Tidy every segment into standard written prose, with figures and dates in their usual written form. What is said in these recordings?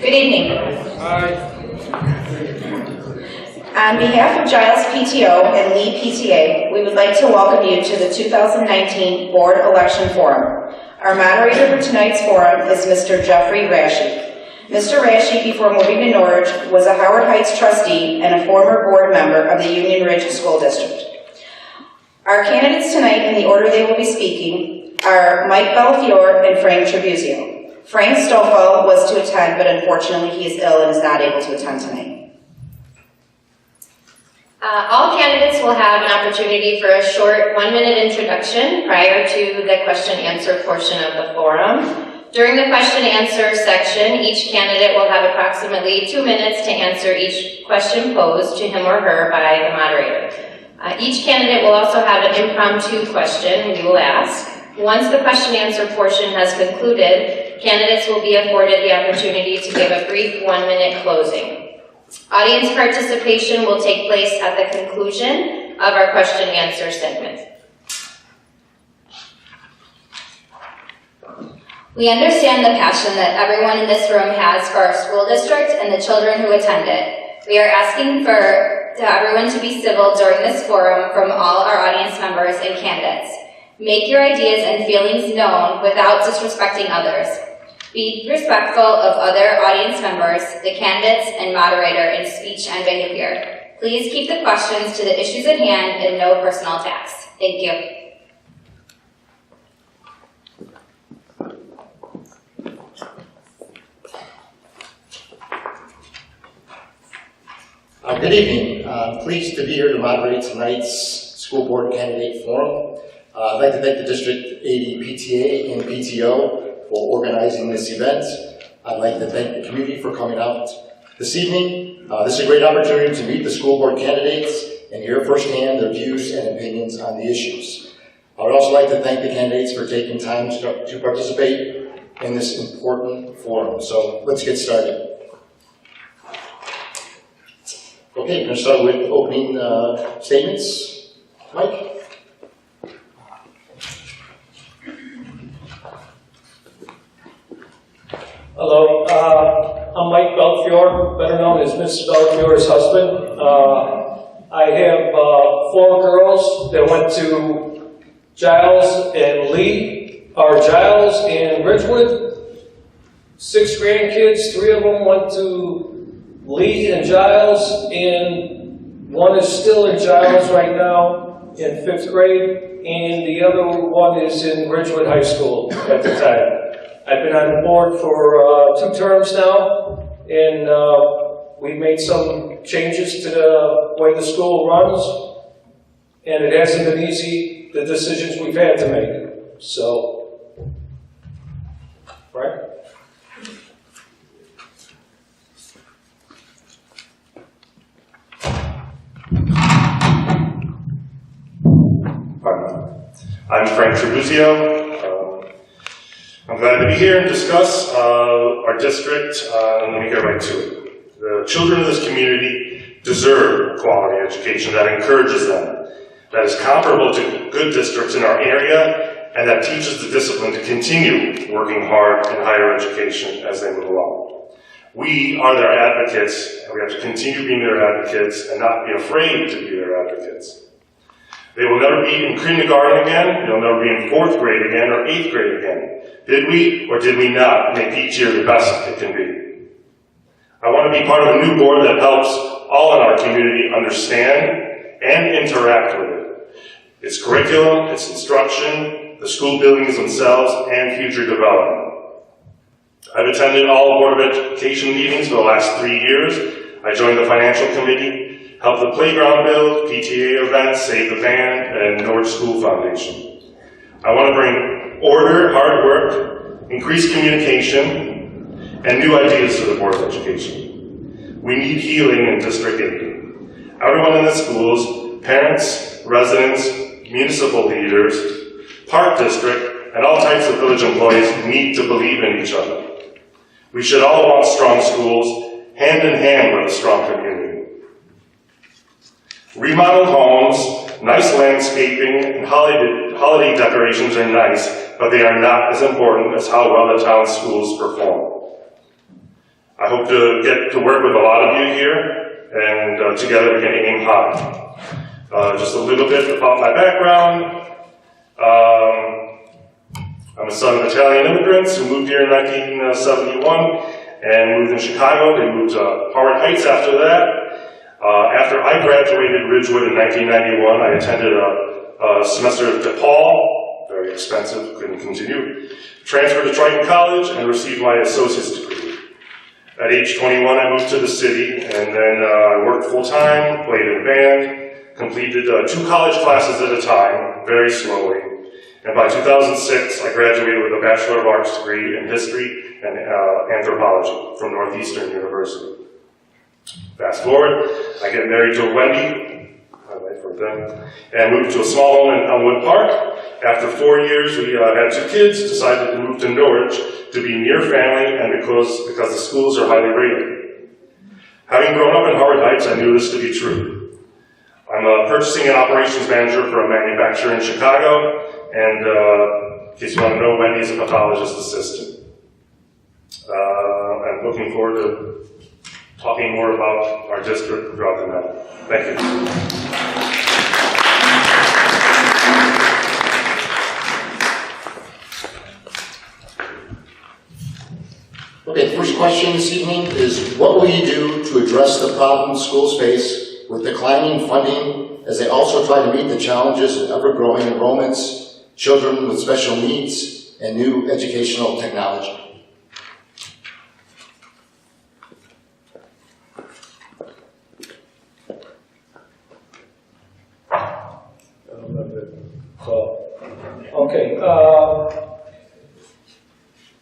Good evening. Hi. On behalf of Giles PTO and Lee PTA, we would like to welcome you to the 2019 Board Election Forum. Our moderator for tonight's forum is Mr. Jeffrey Rashi. Mr. Rashi, before moving to Norwich, was a Howard Heights trustee and a former board member of the Union Ridge School District. Our candidates tonight, in the order they will be speaking, are Mike Bellafiore and Frank Tribuzio. Frank Stoffel was to attend, but unfortunately he is ill and is not able to attend tonight. All candidates will have an opportunity for a short 1-minute introduction prior to the question-answer portion of the forum. During the question-answer section, each candidate will have approximately 2 minutes to answer each question posed to him or her by the moderator. Each candidate will also have an impromptu question we will ask. Once the question-answer portion has concluded, candidates will be afforded the opportunity to give a brief 1-minute closing. Audience participation will take place at the conclusion of our question-answer segment. We understand the passion that everyone in this room has for our school district and the children who attend it. We are asking for everyone to be civil during this forum from all our audience members and candidates. Make your ideas and feelings known without disrespecting others. Be respectful of other audience members, the candidates, and moderator in speech and behavior. Please keep the questions to the issues at hand and no personal attacks. Thank you. Good evening. I'm pleased to be here to moderate tonight's school board candidate forum. I'd like to thank the District 80 PTA and PTO for organizing this event. I'd like to thank the community for coming out this evening. This is a great opportunity to meet the school board candidates and hear firsthand their views and opinions on the issues. I would also like to thank the candidates for taking time to participate in this important forum. So let's get started. Okay, we're going to start with opening statements. Mike? Hello, I'm Mike Bellafiore, better known as Mrs. Bellafiore's husband. I have 4 girls that went to Giles and Lee, or Giles and Ridgewood. 6 grandkids, 3 of them went to Lee and Giles, and 1 is still in Giles right now in 5th grade, and the other one is in Ridgewood High School at the time. I've been on the board for 2 terms now, and we've made some changes to the way the school runs, and it hasn't been easy, the decisions we've had to make. So, right? I'm Frank Tribuzio. I'm glad to be here and discuss our district, and let me get right to it. The children of this community deserve a quality education that encourages them, that is comparable to good districts in our area, and that teaches the discipline to continue working hard in higher education as they move along. We are their advocates, and we have to continue being their advocates and not be afraid to be their advocates. They will never be in kindergarten again, they'll never be in 4th grade again or 8th grade again. Did we or did we not make each year the best it can be? I want to be part of a new board that helps all in our community understand and interact with it. Its curriculum, its instruction, the school buildings themselves, and future development. I've attended all Board of Education meetings for the last 3 years. I joined the financial committee, helped the playground build, PTA events, Save the Band, and Norwich School Foundation. I want to bring order, hard work, increased communication, and new ideas to the Board of Education. We need healing in District 80. Everyone in the schools, parents, residents, municipal leaders, park district, and all types of village employees need to believe in each other. We should all want strong schools, hand in hand with a strong community. Remodeled homes, nice landscaping, and holiday decorations are nice, but they are not as important as how well the town's schools perform. I hope to get to work with a lot of you here, and together we can aim high. Just a little bit about my background. I'm a son of Italian immigrants who moved here in 1971 and moved in Chicago. They moved to Howard Heights after that. After I graduated Ridgewood in 1991, I attended a semester at DePaul, very expensive, couldn't continue. Transferred to Triton College and received my associate's degree. At age 21, I moved to the city, and then I worked full-time, played in a band, completed 2 college classes at a time, very slowly. And by 2006, I graduated with a Bachelor of Arts degree in History and Anthropology from Northeastern University. Fast forward, I get married to Wendy, my wife for them, and moved to a small home in Elmwood Park. After 4 years, we had 2 kids, decided to move to Norwich to be near family and because the schools are highly rated. Having grown up in Howard Heights, I knew this to be true. I'm a purchasing and operations manager for a manufacturer in Chicago, and in case you want to know, Wendy's a pathologist assistant. I'm looking forward to talking more about our district throughout the night. Thank you. Okay, the first question this evening is, what will you do to address the problems schools face with declining funding as they also try to meet the challenges of ever-growing enrollments, children with special needs, and new educational technology?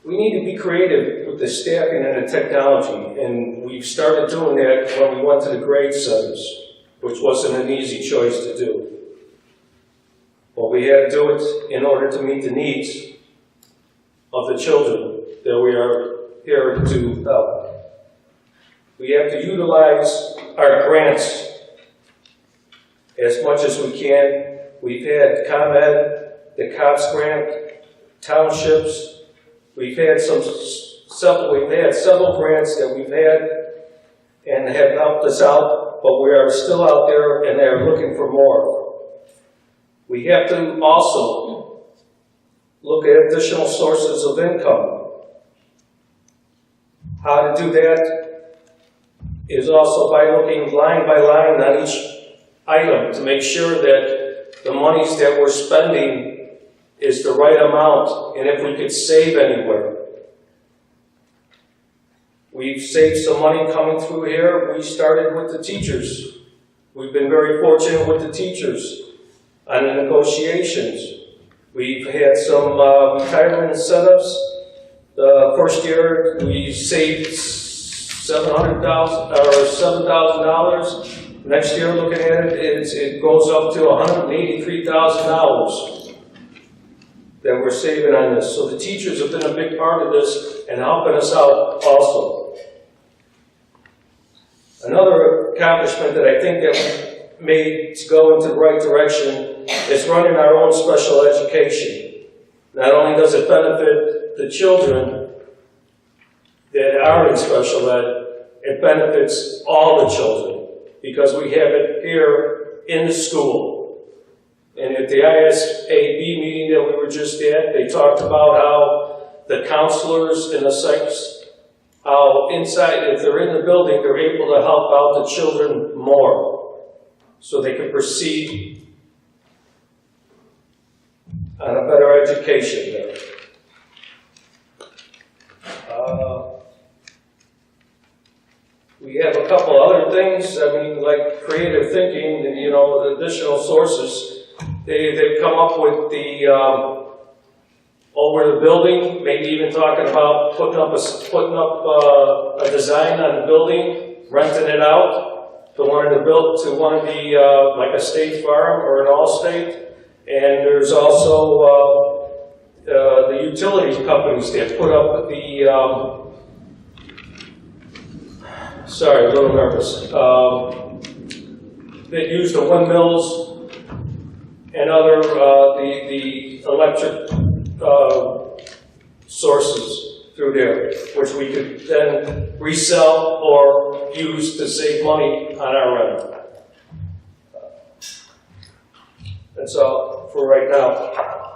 We need to be creative with the staffing and the technology, and we've started doing that when we went to the grade centers, which wasn't an easy choice to do. But we had to do it in order to meet the needs of the children that we are here to help. We have to utilize our grants as much as we can. We've had ComEd, the COPS grant, townships. We've had several grants that we've had and have helped us out, but we are still out there and they're looking for more. We have to also look at additional sources of income. How to do that is also by looking line by line on each item to make sure that the monies that we're spending is the right amount, and if we could save anywhere. We've saved some money coming through here. We started with the teachers. We've been very fortunate with the teachers on the negotiations. We've had some retirement incentives. The first year we saved $700,000 or $7,000. Next year, looking at it, it goes up to $183,000 that we're saving on this. So the teachers have been a big part of this and helping us out also. Another accomplishment that I think that we made to go into the right direction is running our own special education. Not only does it benefit the children that are in special ed, it benefits all the children because we have it here in the school. And at the ISAB meeting that we were just at, they talked about how the counselors and the psychs, how inside, if they're in the building, they're able to help out the children more so they can proceed on a better education there. We have a couple other things, I mean, like creative thinking, and, you know, the additional sources. They've come up with the, over the building, maybe even talking about putting up a design on the building, renting it out to one of the, like a State Farm or an Allstate. And there's also the utility companies that put up the, sorry, a little nervous, that use the windmills and other, the electric sources through there, which we could then resell or use to save money on our end. That's all for right now.